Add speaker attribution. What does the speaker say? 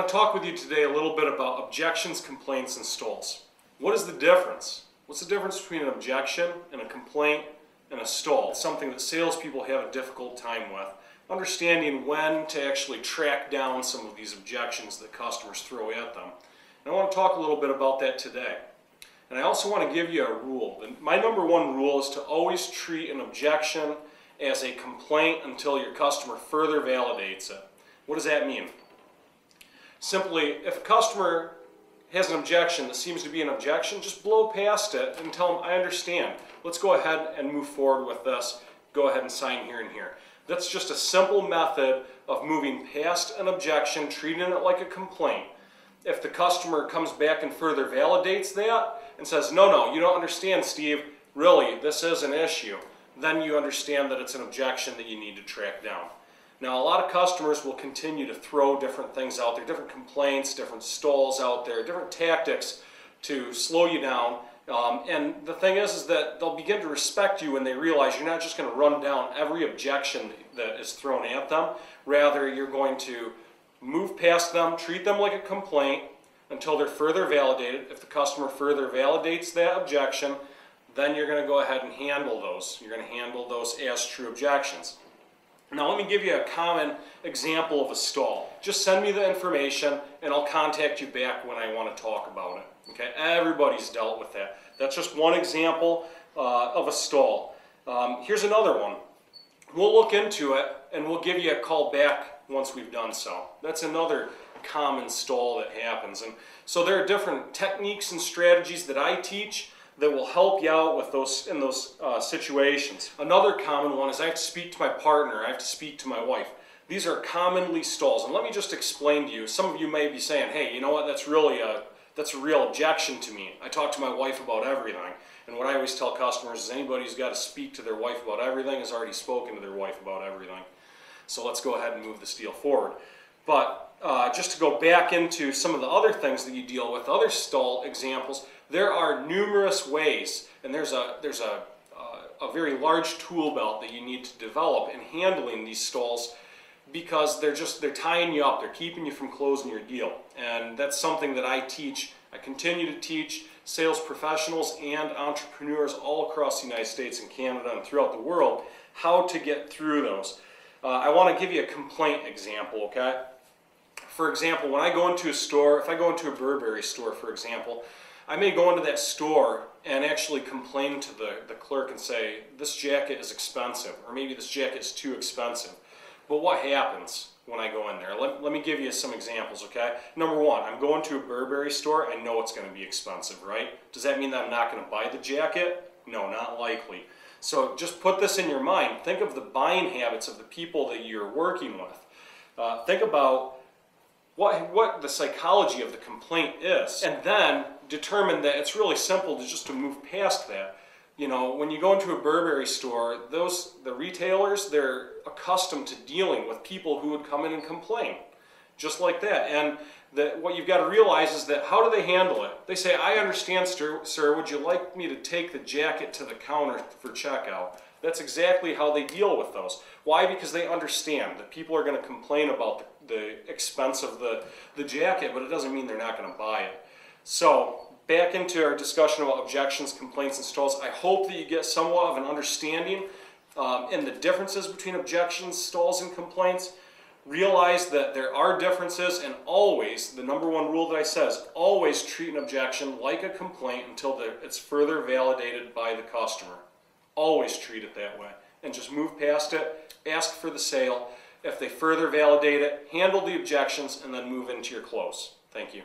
Speaker 1: want to talk with you today a little bit about objections, complaints, and stalls. What is the difference? What's the difference between an objection and a complaint and a stall? It's something that salespeople have a difficult time with. Understanding when to actually track down some of these objections that customers throw at them. And I want to talk a little bit about that today. And I also want to give you a rule. And my number one rule is to always treat an objection as a complaint until your customer further validates it. What does that mean? Simply, if a customer has an objection that seems to be an objection, just blow past it and tell them, I understand. Let's go ahead and move forward with this. Go ahead and sign here and here. That's just a simple method of moving past an objection, treating it like a complaint. If the customer comes back and further validates that and says, no, you don't understand, Steve, really, this is an issue, then you understand that it's an objection that you need to track down. Now, a lot of customers will continue to throw different things out there, different complaints, different stalls out there, different tactics to slow you down. And the thing is that they'll begin to respect you when they realize you're not just going to run down every objection that is thrown at them. Rather, you're going to move past them, treat them like a complaint until they're further validated. If the customer further validates that objection, then you're going to go ahead and handle those. You're going to handle those as true objections. Now let me give you a common example of a stall. Just send me the information and I'll contact you back when I want to talk about it. Okay? Everybody's dealt with that. That's just one example of a stall. Here's another one. We'll look into it and we'll give you a call back once we've done so. That's another common stall that happens. And so there are different techniques and strategies that I teach that will help you out with those in those situations. Another common one is I have to speak to my partner, I have to speak to my wife. These are commonly stalls, and let me just explain to you. Some of you may be saying, hey, you know what, that's a real objection to me. I talk to my wife about everything. And what I always tell customers is anybody who's got to speak to their wife about everything has already spoken to their wife about everything. So let's go ahead and move this deal forward. But just to go back into some of the other things that you deal with, other stall examples, there are numerous ways, and there's a very large tool belt that you need to develop in handling these stalls because they're tying you up, they're keeping you from closing your deal. And that's something that I teach. I continue to teach sales professionals and entrepreneurs all across the United States and Canada and throughout the world how to get through those. I want to give you a complaint example, okay? For example, when I go into a store, if I go into a Burberry store, for example, I may go into that store and actually complain to the clerk and say, this jacket is expensive, or maybe this jacket is too expensive. But what happens when I go in there? Let me give you some examples, okay? Number one, I'm going to a Burberry store, I know it's going to be expensive, right? Does that mean that I'm not going to buy the jacket? No, not likely. So just put this in your mind. Think of the buying habits of the people that you're working with. Think about what the psychology of the complaint is, and then determine that it's really simple to move past that. You know, when you go into a Burberry store, the retailers, they're accustomed to dealing with people who would come in and complain, just like that. And what you've got to realize is that how do they handle it? They say, I understand, sir, would you like me to take the jacket to the counter for checkout? That's exactly how they deal with those. Why? Because they understand that people are going to complain about the expense of the jacket, but it doesn't mean they're not going to buy it. So, back into our discussion about objections, complaints, and stalls. I hope that you get somewhat of an understanding in the differences between objections, stalls, and complaints. Realize that there are differences, and always, the number one rule that I said is always treat an objection like a complaint until it's further validated by the customer. Always treat it that way. And just move past it, ask for the sale. If they further validate it, handle the objections, and then move into your close. Thank you.